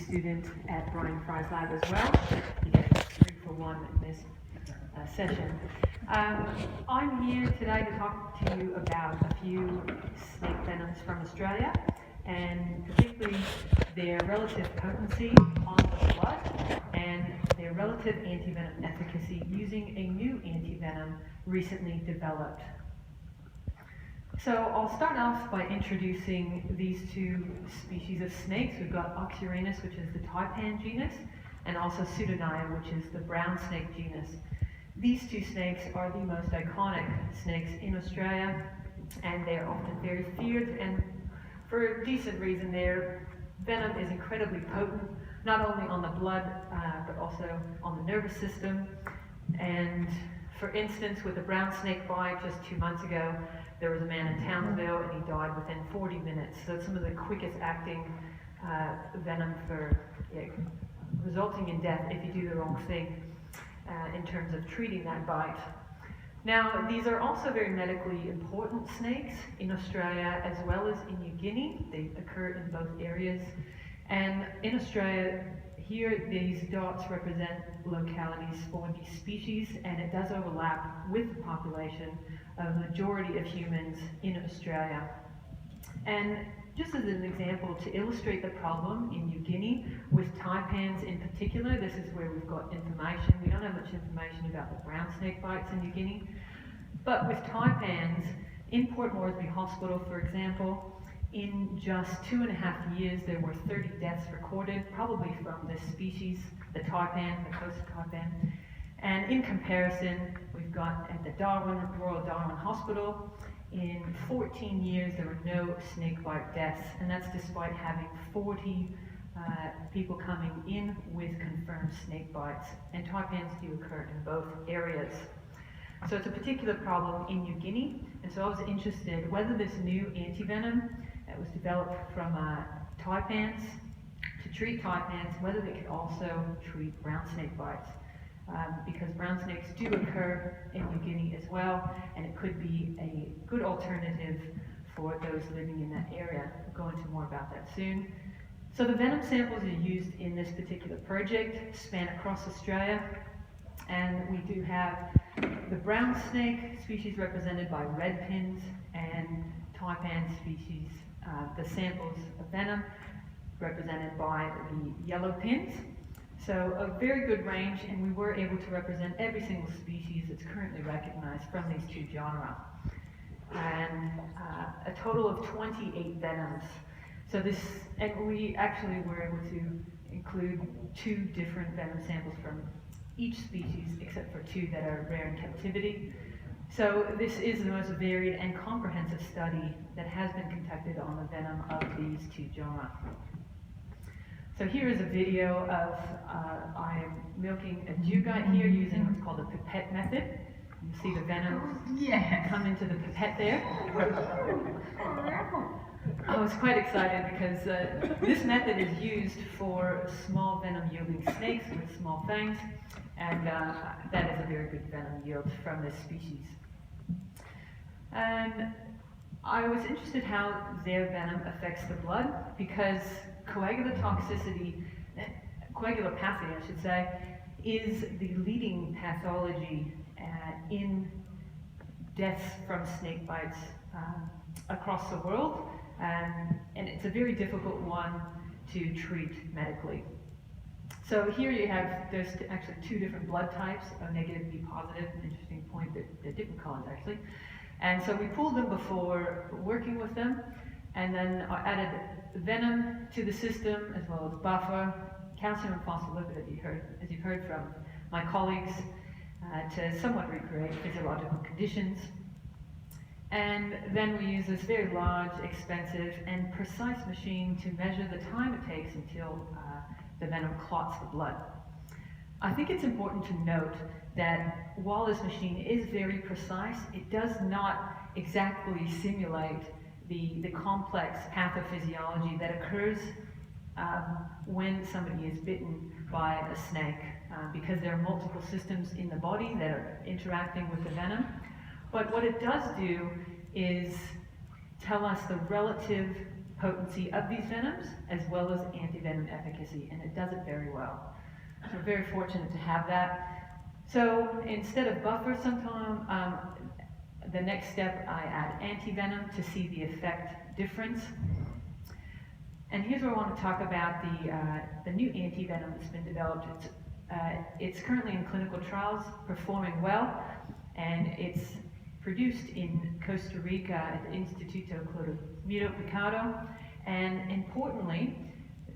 student at Brian Fry's lab as well. You get 3 for 1 in this session. I'm here today to talk to you about a few snake venoms from Australia, and particularly their relative potency on the blood and their relative anti-venom efficacy using a new anti-venom recently developed. So I'll start off by introducing these 2 species of snakes. We've got Oxyuranus, which is the Taipan genus, and also Pseudonaya, which is the brown snake genus. These 2 snakes are the most iconic snakes in Australia, and they're often very feared, and for a decent reason. Their venom is incredibly potent, not only on the blood, but also on the nervous system. And for instance, with the brown snake bite just 2 months ago, there was a man in Townsville and he died within 40 minutes. So it's some of the quickest acting venom for resulting in death if you do the wrong thing in terms of treating that bite. Now, these are also very medically important snakes in Australia as well as in New Guinea. They occur in both areas. And in Australia, here these dots represent localities for these species, and it does overlap with the population of the majority of humans in Australia. And just as an example to illustrate the problem in New Guinea, with taipans in particular, this is where we've got information. We don't have much information about the brown snake bites in New Guinea, but with taipans, in Port Moresby Hospital, for example, in just 2.5 years, there were 30 deaths recorded, probably from this species, the taipan, the coast taipan. And in comparison, we've got at the Royal Darwin Hospital, in 14 years, there were no snakebite deaths, and that's despite having 40 people coming in with confirmed snake bites, and taipans do occur in both areas. So it's a particular problem in New Guinea, and so I was interested whether this new antivenom that was developed from taipans to treat taipans, whether they could also treat brown snake bites. Because brown snakes do occur in New Guinea as well, and it could be a good alternative for those living in that area. We'll go into more about that soon. So the venom samples are used in this particular project span across Australia, and we do have the brown snake species represented by red pins, and taipan species, the samples of venom represented by the yellow pins. So a very good range, and we were able to represent every single species that's currently recognized from these 2 genera. And a total of 28 venoms. So and we actually were able to include 2 different venom samples from each species, except for 2 that are rare in captivity. So this is the most varied and comprehensive study that has been conducted on the venom of these 2 genera. So here is a video of I'm milking a dugite here using what's called the pipette method. You see the venom come into the pipette there. I was quite excited because this method is used for small venom yielding snakes with small fangs, and that is a very good venom yield from this species. And I was interested how their venom affects the blood, because coagulant toxicity, coagulopathy I should say, is the leading pathology in deaths from snake bites across the world, and it's a very difficult one to treat medically. So here you have, there's actually 2 different blood types, O negative, B positive, an interesting point, they're different colors actually. And so we pooled them before working with them, and then I added venom to the system as well as buffer, calcium and phospholipid, as you've heard from my colleagues, to somewhat recreate physiological conditions. And then we use this very large, expensive, and precise machine to measure the time it takes until the venom clots the blood. I think it's important to note that while this machine is very precise, it does not exactly simulate the complex pathophysiology that occurs when somebody is bitten by a snake, because there are multiple systems in the body that are interacting with the venom. But what it does do is tell us the relative potency of these venoms, as well as anti-venom efficacy, and it does it very well. So we're very fortunate to have that. So instead of buffer sometime, the next step, I add anti-venom to see the effect difference. And here's where I want to talk about the new anti-venom that's been developed. It's currently in clinical trials, performing well, and it's produced in Costa Rica at the Instituto Clodomiro Picado. And importantly,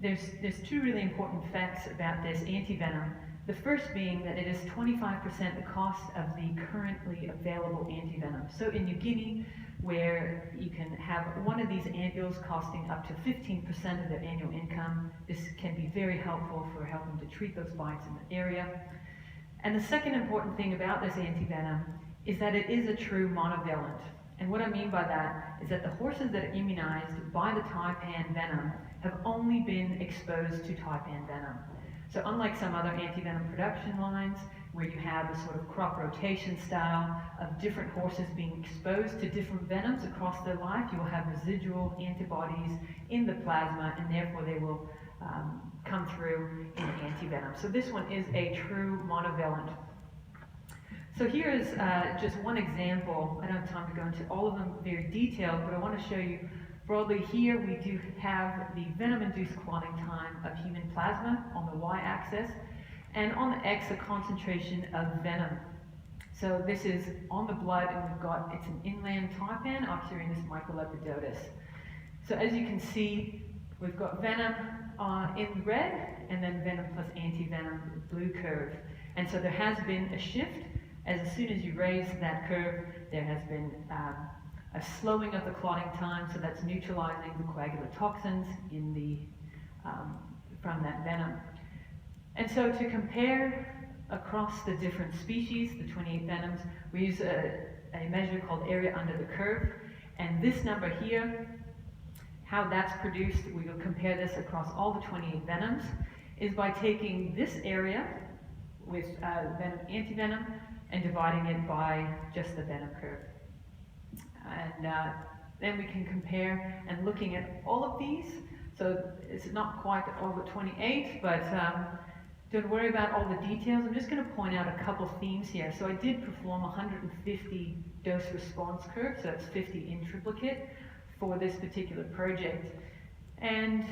there's two really important facts about this anti-venom. The first being that it is 25% the cost of the currently available anti-venom. So in New Guinea, where you can have one of these ampules costing up to 15% of their annual income, this can be very helpful for helping to treat those bites in the area. And the second important thing about this anti-venom is that it is a true monovalent. And what I mean by that is that the horses that are immunized by the Taipan venom have only been exposed to Taipan venom. So unlike some other anti-venom production lines, where you have a sort of crop rotation style of different horses being exposed to different venoms across their life, you will have residual antibodies in the plasma, and therefore they will come through in anti-venom. So this one is a true monovalent. So here is just one example. I don't have time to go into all of them very detailed, but I want to show you broadly here. We do have the venom-induced clotting time of human plasma on the y-axis, and on the x, a concentration of venom. So this is on the blood, and it's an inland Taipan, Oxyrinus microlepidotus. So as you can see, we've got venom in red, and then venom plus anti-venom, blue curve. And so there has been a shift. As soon as you raise that curve, there has been a slowing of the clotting time, so that's neutralizing the coagulant toxins in from that venom. And so to compare across the different species, the 28 venoms, we use a measure called area under the curve. And this number here, how that's produced, we will compare this across all the 28 venoms, is by taking this area with venom antivenom and dividing it by just the venom curve. And then we can compare and looking at all of these. So it's not quite all the 28, but don't worry about all the details. I'm just going to point out a couple themes here. So I did perform 150 dose response curves, so that's 50 in triplicate for this particular project. And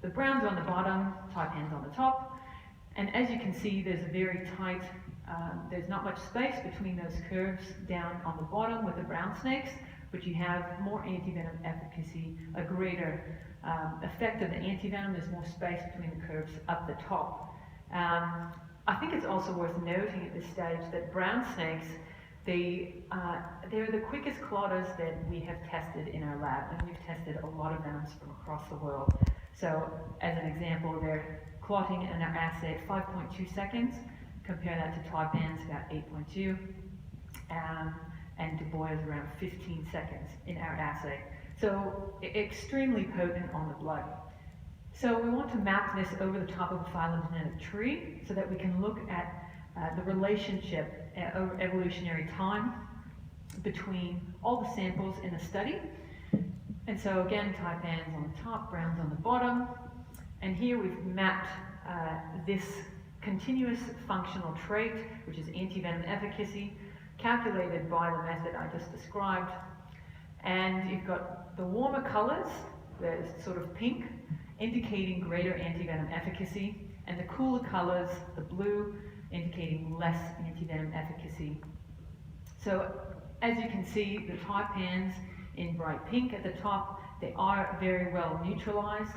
the brown's on the bottom, Taipans on the top. And as you can see, there's a very tight, there's not much space between those curves down on the bottom with the brown snakes, but you have more anti-venom efficacy, a greater effect of the anti-venom. There's more space between the curves up the top. I think it's also worth noting at this stage that brown snakes, they're the quickest clotters that we have tested in our lab, and we've tested a lot of venoms from across the world. So as an example, they're clotting in our assay at 5.2 seconds. Compare that to Taipans, about 8.2, and Du Bois is around 15 seconds in our assay. So extremely potent on the blood. So we want to map this over the top of a phylogenetic tree so that we can look at the relationship over evolutionary time between all the samples in the study. And so again, Taipans on the top, browns on the bottom. And here we've mapped this continuous functional trait, which is anti-venom efficacy, calculated by the method I just described. And you've got the warmer colors, the sort of pink, indicating greater anti-venom efficacy, and the cooler colors, the blue, indicating less anti-venom efficacy. So as you can see, the Taipans in bright pink at the top, they are very well neutralized.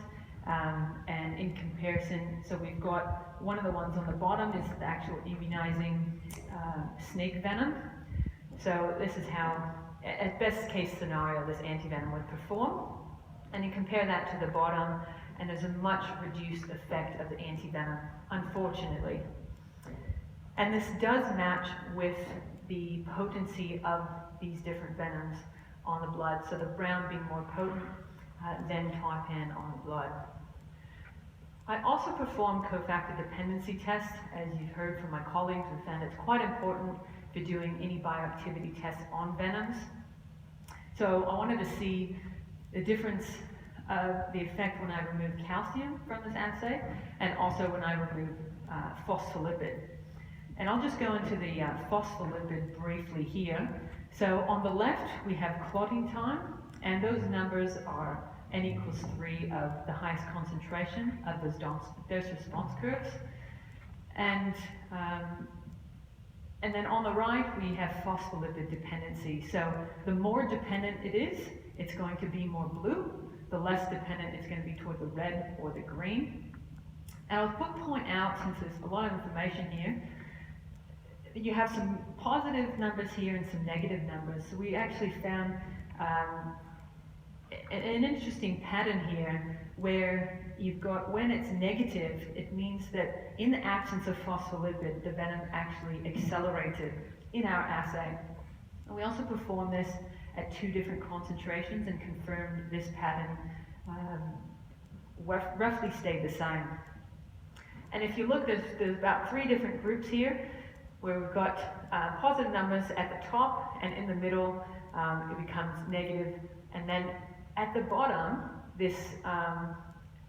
And in comparison, so we've got one of the ones on the bottom is the actual immunizing snake venom. So this is how, at best case scenario, this antivenom would perform. And you compare that to the bottom, and there's a much reduced effect of the antivenom, unfortunately. And this does match with the potency of these different venoms on the blood. So the brown being more potent than Taipan on the blood. I also performed cofactor dependency tests. As you've heard from my colleagues, we found it's quite important for doing any bioactivity tests on venoms. So I wanted to see the difference of the effect when I remove calcium from this assay, and also when I remove phospholipid. And I'll just go into the phospholipid briefly here. So on the left, we have clotting time, and those numbers are n equals 3 of the highest concentration of those dose response curves. And then on the right, we have phospholipid dependency. So the more dependent it is, it's going to be more blue. The less dependent, it's going to be toward the red or the green. And I'll point out, since there's a lot of information here, you have some positive numbers here and some negative numbers. So we actually found an interesting pattern here where you've got, when it's negative, it means that in the absence of phospholipid, the venom actually accelerated in our assay. And we also performed this at 2 different concentrations and confirmed this pattern roughly stayed the same. And if you look, there's about 3 different groups here where we've got positive numbers at the top, and in the middle it becomes negative, and then at the bottom, this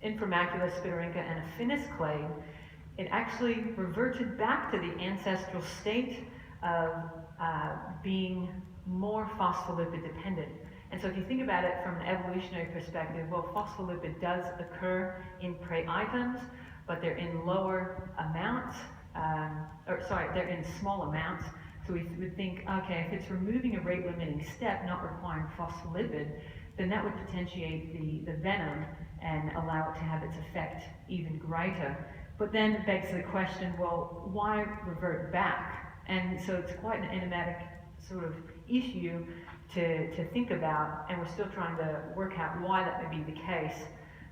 inframacular spirorinca and affinis clade, it actually reverted back to the ancestral state of being more phospholipid dependent. And so if you think about it from an evolutionary perspective, well, phospholipid does occur in prey items, but they're in lower amounts, they're in small amounts. So we would think, okay, if it's removing a rate-limiting step, not requiring phospholipid, then that would potentiate the venom and allow it to have its effect even greater. But then it begs the question, well, why revert back? And so it's quite an enigmatic sort of issue to think about, and we're still trying to work out why that may be the case.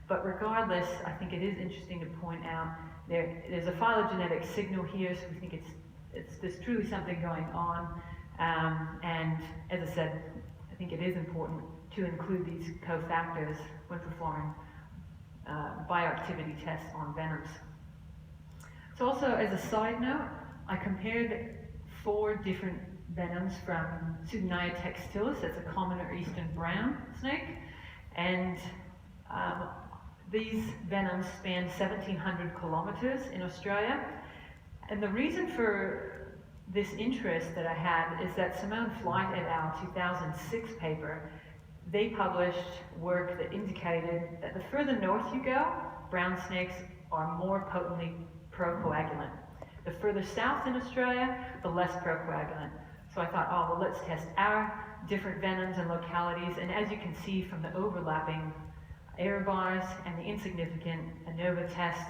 But regardless, I think it is interesting to point out there's a phylogenetic signal here, so we think there's truly something going on. And as I said, I think it is important to include these cofactors when performing bioactivity tests on venoms. So also, as a side note, I compared 4 different venoms from Pseudonea textilis, that's a commoner eastern brown snake, and these venoms span 1,700 kilometers in Australia. And the reason for this interest that I had is that Simone Flight et al. 2006 paper, they published work that indicated that the further north you go, brown snakes are more potently procoagulant. The further south in Australia, the less procoagulant. So I thought, oh, well, let's test our different venoms and localities. And as you can see from the overlapping error bars and the insignificant ANOVA test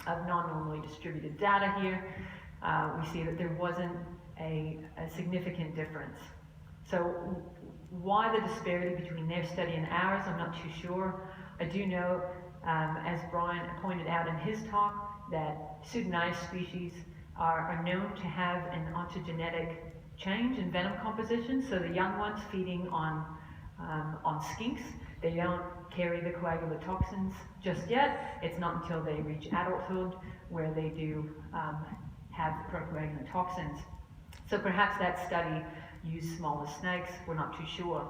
of non-normally distributed data here, we see that there wasn't a significant difference. So why the disparity between their study and ours, I'm not too sure. I do know, as Brian pointed out in his talk, that Pseudonea species are known to have an ontogenetic change in venom composition. So the young ones feeding on skinks, they don't carry the coagulant toxins just yet. It's not until they reach adulthood where they do have procoagulant toxins. So perhaps that study used smaller snakes, we're not too sure.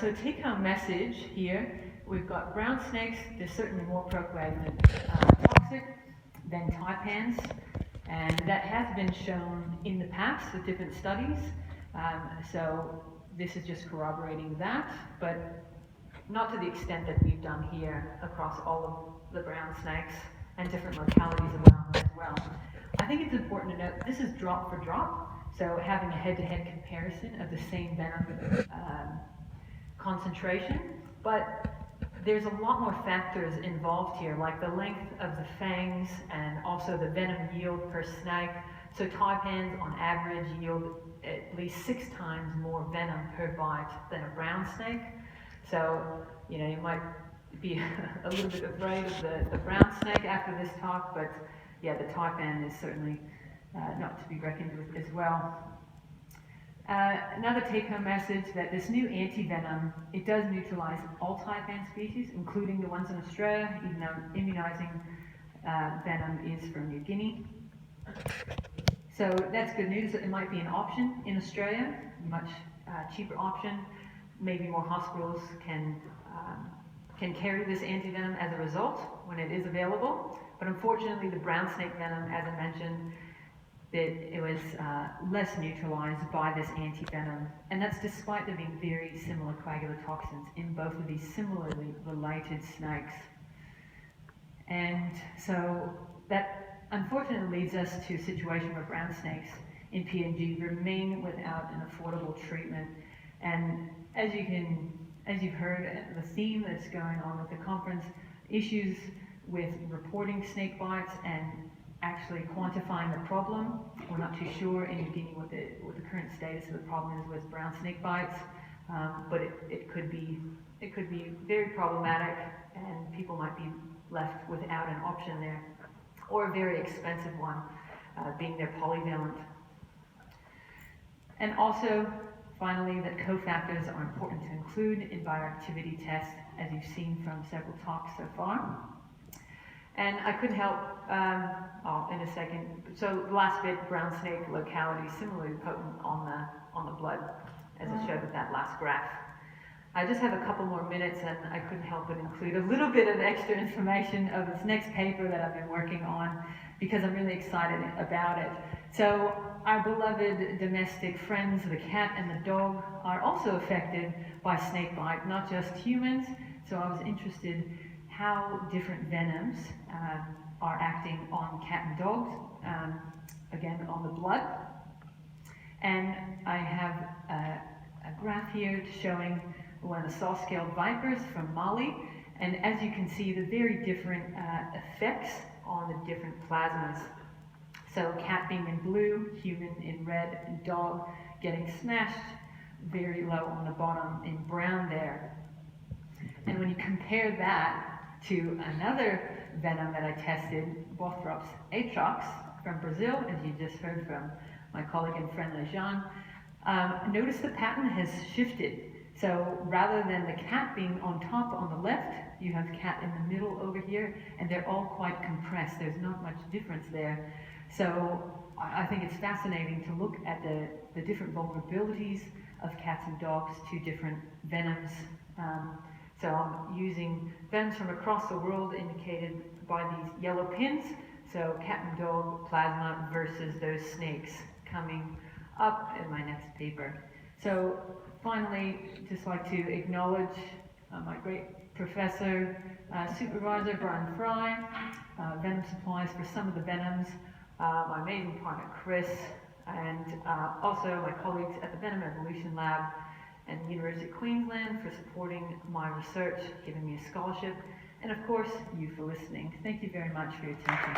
So take-home message here, we've got brown snakes, they're certainly more procoagulant toxic than taipans, and that has been shown in the past with different studies. So this is just corroborating that, but not to the extent that we've done here across all of the brown snakes and different localities around as well. I think it's important to note this is drop for drop, so having a head-to-head comparison of the same venom concentration, but there's a lot more factors involved here, like the length of the fangs and also the venom yield per snake. So taipans on average yield at least 6 times more venom per bite than a brown snake. So, you know, you might be a little bit afraid of the brown snake after this talk, but yeah, the taipan is certainly not to be reckoned with as well. Another take-home message that this new anti-venom, it does neutralize all taipan species, including the ones in Australia, even though immunizing venom is from New Guinea. So that's good news. It might be an option in Australia, a much cheaper option. maybe more hospitals can carry this antivenom as a result when it is available. But unfortunately, the brown snake venom, as I mentioned, it was less neutralized by this antivenom, and that's despite there being very similar coagulotoxins in both of these similarly related snakes. And so that unfortunately leads us to a situation where brown snakes in PNG remain without an affordable treatment. And as you've heard, the theme that's going on with the conference, issues with reporting snake bites and actually quantifying the problem. We're not too sure in New Guinea what the current status of the problem is with brown snake bites, but it could be very problematic, and people might be left without an option there, or a very expensive one, being they're polyvalent. And also, finally, that cofactors are important to include in bioactivity tests, as you've seen from several talks so far. And I couldn't help, in a second, so the last bit, brown snake locality, similarly potent on the blood, as I showed with that last graph. I just have a couple more minutes, and I couldn't help but include a little bit of extra information of this next paper that I've been working on, because I'm really excited about it. So our beloved domestic friends, the cat and the dog, are also affected by snakebite, not just humans. So I was interested how different venoms are acting on cat and dogs, again on the blood. And I have a graph here showing one of the saw-scaled vipers from Mali, and as you can see, the very different effects on the different plasmas. So cat being in blue, human in red, and dog getting smashed very low on the bottom in brown there. And when you compare that to another venom that I tested, Bothrops atrox from Brazil, as you just heard from my colleague and friend Leiden, notice the pattern has shifted. So rather than the cat being on top on the left, you have cat in the middle over here, and they're all quite compressed. There's not much difference there. So I think it's fascinating to look at the different vulnerabilities of cats and dogs to different venoms. So I'm using venoms from across the world indicated by these yellow pins. So cat and dog plasma versus those snakes coming up in my next paper. So finally, just like to acknowledge my great professor, supervisor, Brian Fry, venom supplies for some of the venoms, my amazing partner, Chris, and also my colleagues at the Venom Evolution Lab and the University of Queensland for supporting my research, giving me a scholarship, and of course, you for listening. Thank you very much for your attention.